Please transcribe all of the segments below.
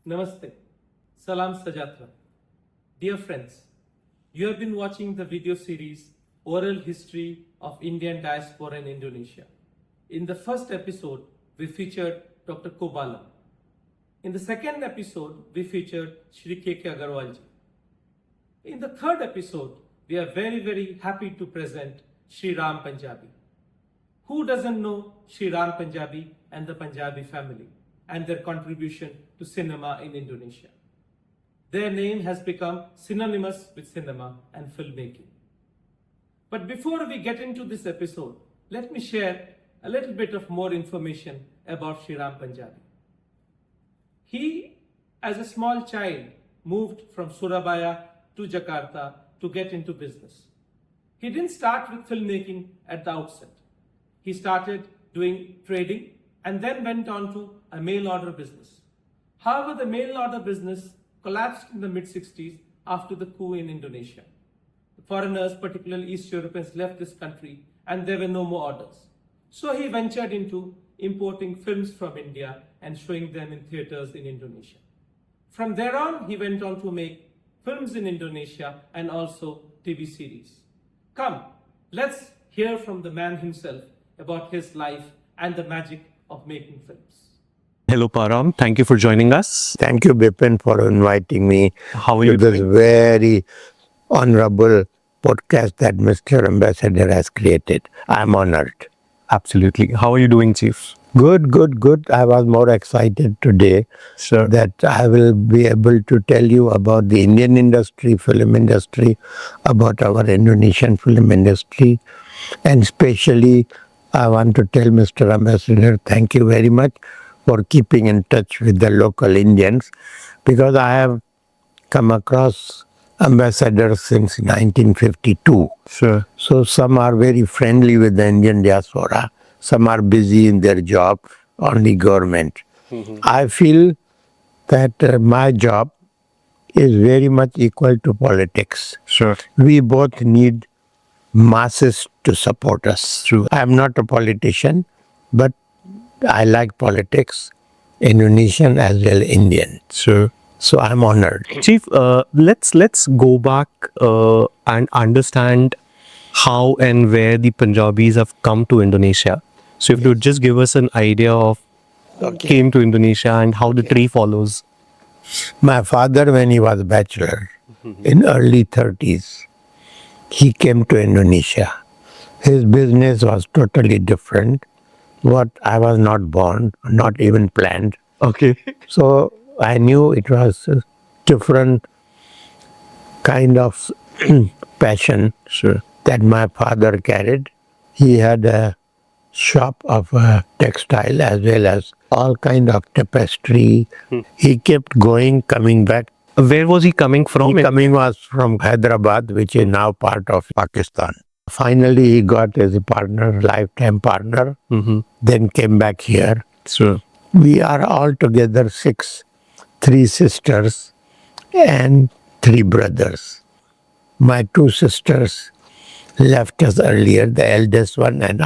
Namaste. Salam Sajatra. Dear friends, you have been watching the video series Oral History of Indian Diaspora in Indonesia. In the first episode, we featured Dr. Kobalam. In the second episode, we featured Shri K.K. Agarwalji. In the third episode, we are very happy to present Shri Raam Punjabi. Who doesn't know Shri Raam Punjabi and the Punjabi family and their contribution to cinema in Indonesia? Their name has become synonymous with cinema and filmmaking. But before we get into this episode, let me share a little bit of more information about Shri Raam Punjabi. He, as a small child, moved from Surabaya to Jakarta to get into business. He didn't start with filmmaking at the outset. He started doing trading and then went on to a mail order business. However, the mail order business collapsed in the mid-60s after the coup in Indonesia. The foreigners, particularly East Europeans, left this country and there were no more orders. So he ventured into importing films from India and showing them in theaters in Indonesia. From there on, he went on to make films in Indonesia and also TV series. Come, let's hear from the man himself about his life and the magic of making films. Hello, Param. Thank you for joining us. Thank you, Bipin, for inviting me How are to you this doing? very honorable podcast that Mr. Ambassador has created. I'm honored. Absolutely. How are you doing, Chief? Good. I was more excited today Sure. that I will be able to tell you about the Indian industry, film industry, about our Indonesian film industry, and especially I want to tell Mr. Ambassador, thank you very much for keeping in touch with the local Indians, because I have come across ambassadors since 1952. Sure. So some are very friendly with the Indian diaspora, some are busy in their job, only government. I feel that my job is very much equal to politics. Sure. We both need masses to support us. True. I am not a politician, but I like politics, Indonesian as well Indian. Sure. So I'm honored. Chief, let's go back and understand how and where the Punjabis have come to Indonesia. So if you would just give us an idea of who came to Indonesia and how the tree follows. My father, when he was a bachelor, in early 30s, he came to Indonesia. His business was totally different. What I was not born, not even planned. Okay. So I knew it was a different kind of passion Sure. that my father carried. He had a shop of textile as well as all kind of tapestry. He kept going, coming back. Where was he coming from? He coming was from Hyderabad, which is now part of Pakistan. Finally, he got as a partner, lifetime partner, then came back here. Sure. We are all together 6, 3 sisters and 3 brothers. My 2 sisters left us earlier, the eldest one and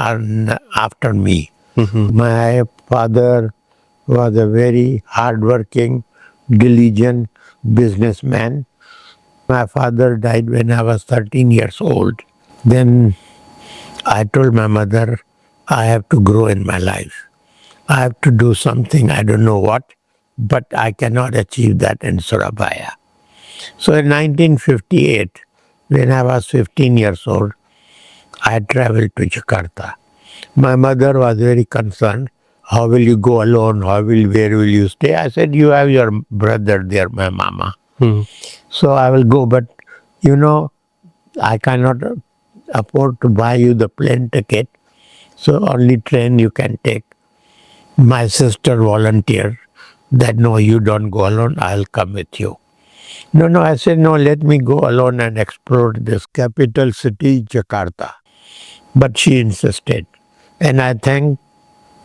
after me. My father was a very hardworking, diligent businessman. My father died when I was 13 years old. Then I told my mother, I have to grow in my life. I have to do something, I don't know what, but I cannot achieve that in Surabaya. So in 1958, when I was 15 years old, I traveled to Jakarta. My mother was very concerned. How will you go alone? Where will you stay? I said, you have your brother there, my mama. So I will go, but I cannot afford to buy you the plane ticket. So only train you can take. My sister volunteered that, no, you don't go alone, I'll come with you. No, I said, no, let me go alone and explore this capital city, Jakarta. But she insisted. And I thank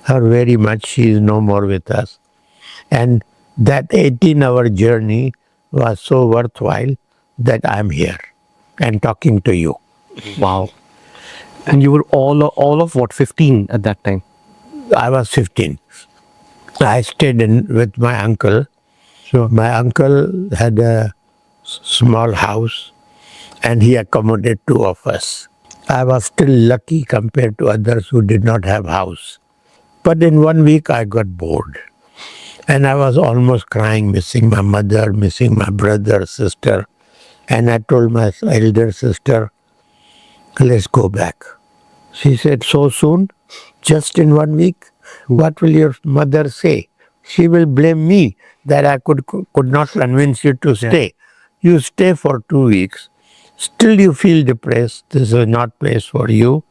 her very much. She is no more with us. And that 18-hour journey was so worthwhile that I'm here and talking to you. Wow. And you were all of what, 15 at that time? I was 15. I stayed with my uncle Sure. My uncle had a small house and he accommodated two of us. I was still lucky compared to others who did not have house. But in 1 week I got bored. And I was almost crying, missing my mother, missing my brother, sister. And I told my elder sister, let's go back. She said, so soon? Just in 1 week? What will your mother say? She will blame me that I could not convince you to stay. You stay for 2 weeks. Still you feel depressed. This is not place for you.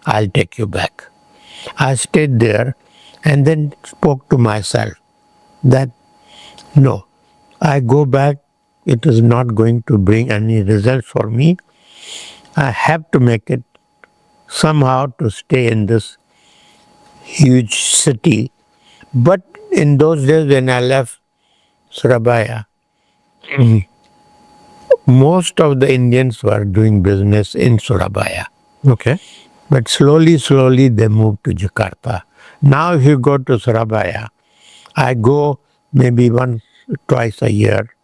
I'll take you back. I stayed there and then spoke to myself that no, I go back, it is not going to bring any results for me. I have to make it somehow to stay in this huge city. But in those days when I left Surabaya, most of the Indians were doing business in Surabaya. Okay. But slowly they moved to Jakarta. Now if you go to Surabaya, I go maybe once, twice a year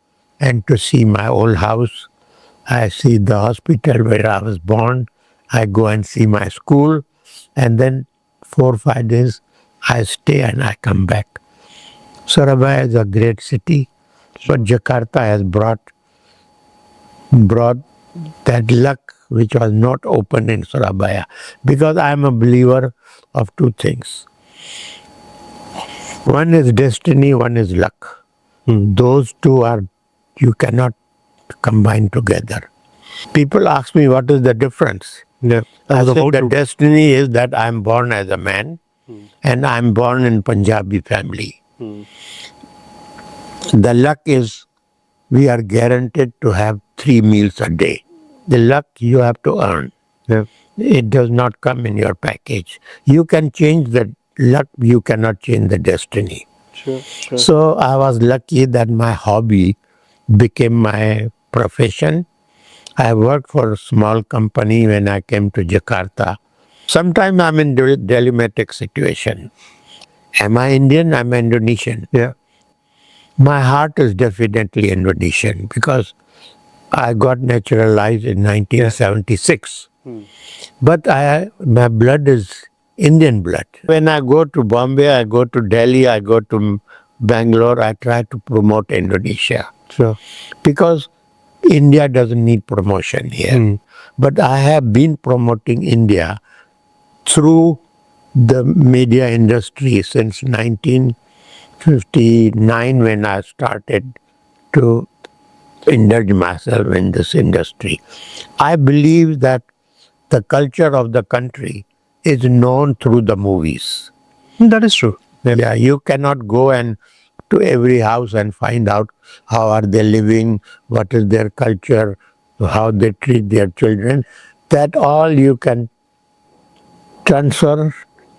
and to see my old house. I see the hospital where I was born. I go and see my school. And then 4 or 5 days I stay and I come back. Surabaya is a great city, but Jakarta has brought that luck which was not open in Surabaya. Because I am a believer of two things. One is destiny, one is luck. Those two are, you cannot combine together. People ask me what is the difference. Yeah. I was said about the to- destiny is that I am born as a man and I am born in Punjabi family. The luck is we are guaranteed to have 3 meals a day. The luck you have to earn. Yeah. It does not come in your package. You can change the luck, you cannot change the destiny. Sure. So I was lucky that my hobby became my profession. I worked for a small company when I came to Jakarta. Sometimes I'm in dilemmatic situation. Am I Indian? I'm Indonesian. Yeah. My heart is definitely Indonesian because I got naturalized in 1976. But my blood is Indian blood. When I go to Bombay, I go to Delhi, I go to Bangalore, I try to promote Indonesia. Sure. Because India doesn't need promotion here. But I have been promoting India through the media industry since 1959 when I started to indulge myself in this industry. I believe that the culture of the country is known through the movies. That is true. Yeah, you cannot go and to every house and find out how are they living, what is their culture, how they treat their children. That all you can transfer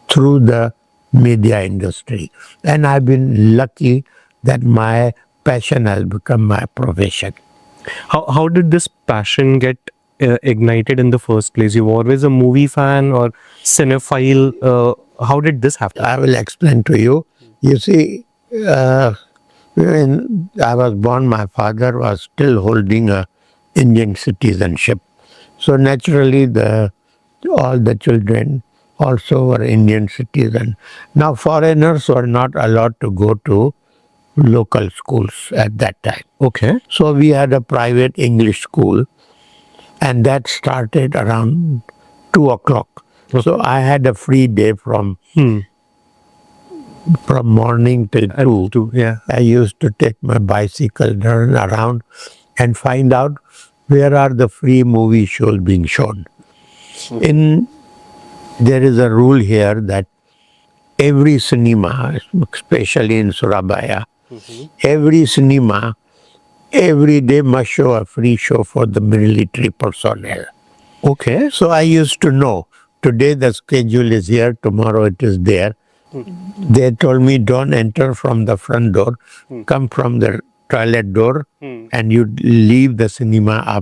through the media industry. And I've been lucky that my passion has become my profession. How did this passion get ignited in the first place? You were always a movie fan or cinephile. How did this happen? I will explain to you. You see, when I was born, my father was still holding a Indian citizenship. So naturally, all the children also were Indian citizens. Now, foreigners were not allowed to go to local schools at that time. Okay. So we had a private English school, and that started around 2 o'clock. So I had a free day from morning till 2. Yeah. I used to take my bicycle, run around and find out where are the free movie shows being shown. There is a rule here that every cinema, especially in Surabaya, every cinema every day must show a free show for the military personnel. Okay. So I used to know, today the schedule is here, tomorrow it is there. They told me don't enter from the front door, come from the toilet door and you leave the cinema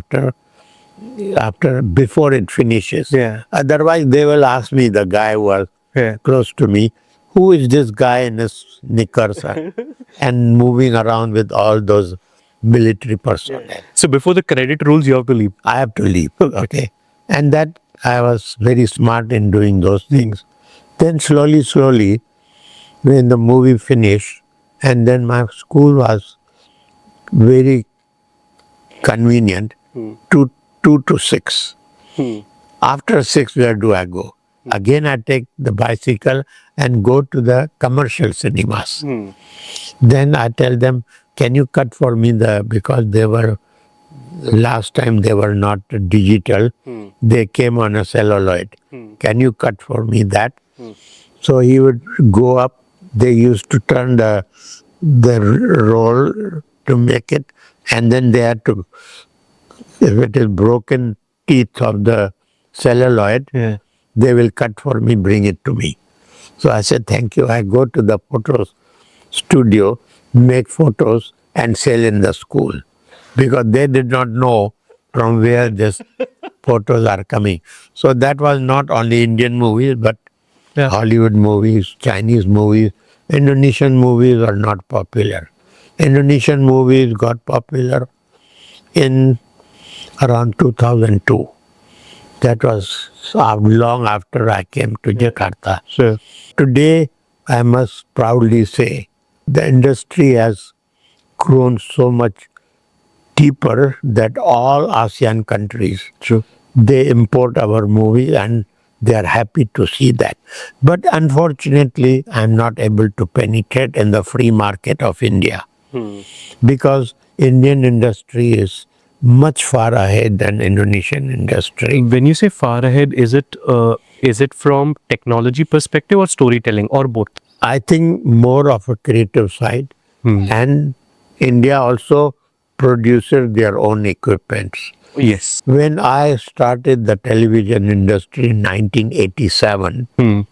before it finishes. Yeah. Otherwise they will ask me, the guy who was Yeah. close to me, who is this guy in his knickers and moving around with all those military personnel? So before the credit rolls, you have to leave. I have to leave. Okay. And that I was very smart in doing those things. Then slowly, when the movie finished, and then my school was very convenient, 2 to 6. After 6, where do I go? Again, I take the bicycle and go to the commercial cinemas. Then I tell them, can you cut for me because they were, last time they were not digital, they came on a celluloid. Can you cut for me that? So he would go up, they used to turn the roll to make it, and then they had to, if it is broken teeth of the celluloid, they will cut for me, bring it to me. So I said, thank you. I go to the photo studio, make photos and sell in the school. Because they did not know from where these photos are coming. So that was not only Indian movies, but Hollywood movies, Chinese movies, Indonesian movies are not popular. Indonesian movies got popular in around 2002. That was long after I came to Jakarta. Sure. Today, I must proudly say, the industry has grown so much deeper that all ASEAN countries, they import our movies and they are happy to see that. But unfortunately, I'm not able to penetrate in the free market of India because Indian industry is much far ahead than Indonesian industry. When you say far ahead, is it from technology perspective or storytelling or both? I think more of a creative side, and India also produces their own equipments. Yes. When I started the television industry in 1987,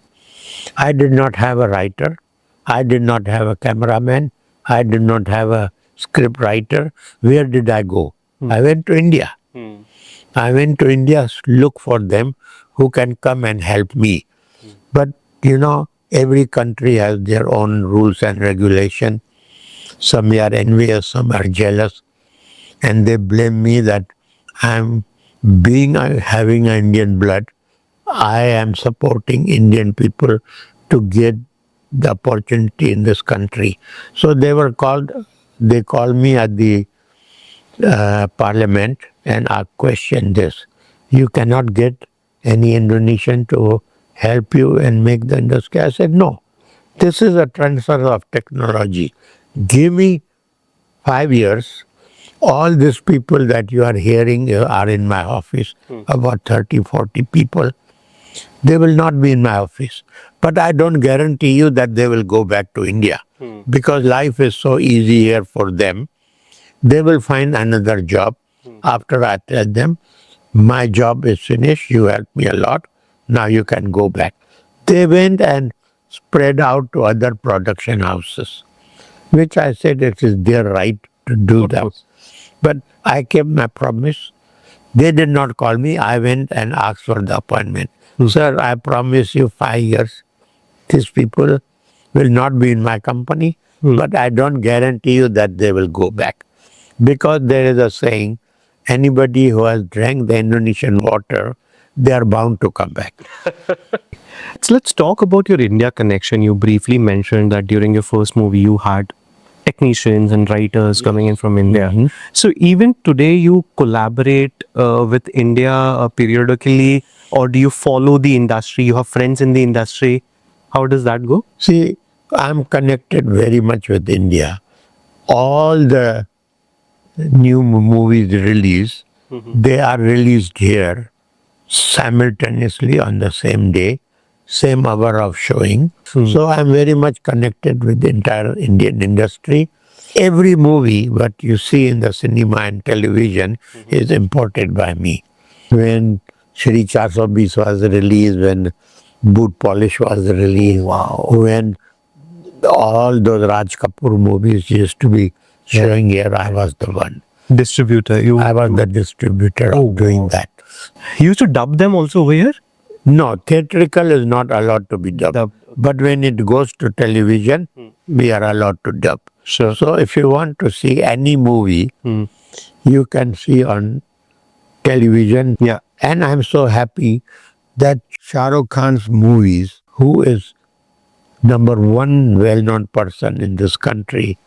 I did not have a writer, I did not have a cameraman, I did not have a script writer. Where did I go? I went to India. I went to India to look for them who can come and help me. But every country has their own rules and regulation. Some are envious, some are jealous, and they blame me that I'm having Indian blood. I am supporting Indian people to get the opportunity in this country. So they called me at the parliament and I questioned this. You cannot get any Indonesian to help you and make the industry. I said, no, this is a transfer of technology. Give me 5 years. All these people that you are hearing are in my office, about 30, 40 people. They will not be in my office. But I don't guarantee you that they will go back to India because life is so easy here for them. They will find another job after I tell them, my job is finished, you helped me a lot, now you can go back. They went and spread out to other production houses, which I said it is their right to do that. But I kept my promise. They did not call me. I went and asked for the appointment. Sir, I promise you 5 years. These people will not be in my company, but I don't guarantee you that they will go back. Because there is a saying, anybody who has drank the Indonesian water, they are bound to come back. So let's talk about your India connection. You briefly mentioned that during your first movie, you had technicians and writers coming in from India. So even today, you collaborate with India periodically, or do you follow the industry? You have friends in the industry. How does that go? See, I'm connected very much with India. All the new movies released, they are released here simultaneously on the same day, same hour of showing. So I'm very much connected with the entire Indian industry. Every movie what you see in the cinema and television is imported by me. When Shri 420 was released, when Boot Polish was released, when all those Raj Kapoor movies used to be showing here, I was the one. Distributor. I was the distributor of doing that. You used to dub them also over here? No, theatrical is not allowed to be dubbed. Dubbed. But when it goes to television, we are allowed to dub. Sure. So if you want to see any movie, you can see on television. Yeah. And I'm so happy that Shah Rukh Khan's movies, who is number one well-known person in this country,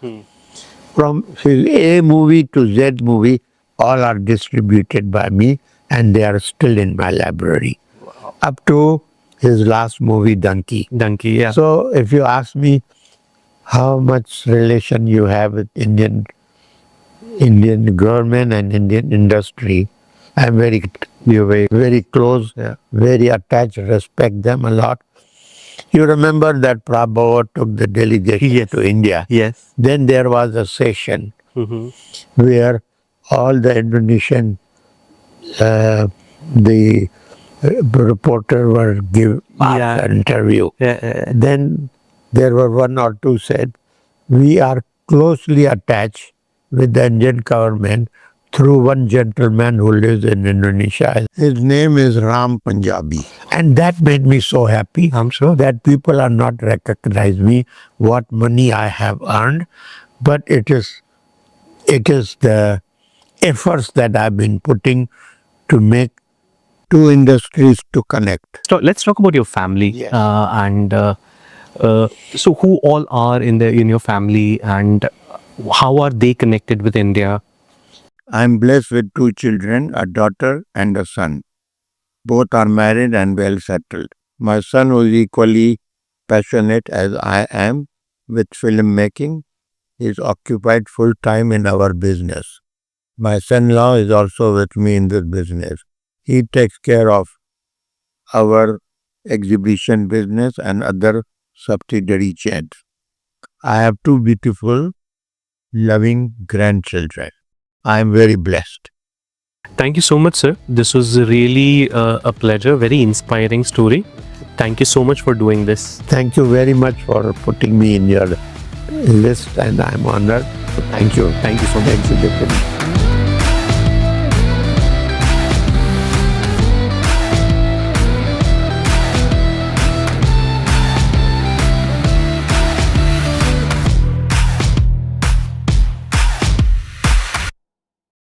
from his A movie to Z movie, all are distributed by me and they are still in my library. Up to his last movie, Donkey. Donkey, yeah. So if you ask me how much relation you have with Indian government and Indian industry, I'm You're very close, Yeah. very attached, respect them a lot. You remember that Prabhu took the delegation Yes. to India. Yes. Then there was a session Mm-hmm. where all the Indonesian, the reporter were give Yeah. an interview. Yeah. Then there were one or two said, we are closely attached with the Indian government through one gentleman who lives in Indonesia. His name is Raam Punjabi. And that made me so happy. I'm sure. That people are not recognize me, what money I have earned, but it is the efforts that I've been putting to make two industries to connect. So let's talk about your family. Yeah. So who all are in your family, and how are they connected with India? I'm blessed with two children, a daughter and a son. Both are married and well settled. My son was equally passionate as I am with filmmaking. He is occupied full time in our business. My son-in-law is also with me in this business. He takes care of our exhibition business and other subsidiary chains. I have two beautiful, loving grandchildren. I am very blessed. Thank you so much, sir. This was really a pleasure, very inspiring story. Thank you so much for doing this. Thank you very much for putting me in your list, and I'm honored. Thank you. Thank you so much. Thank you, Deputy.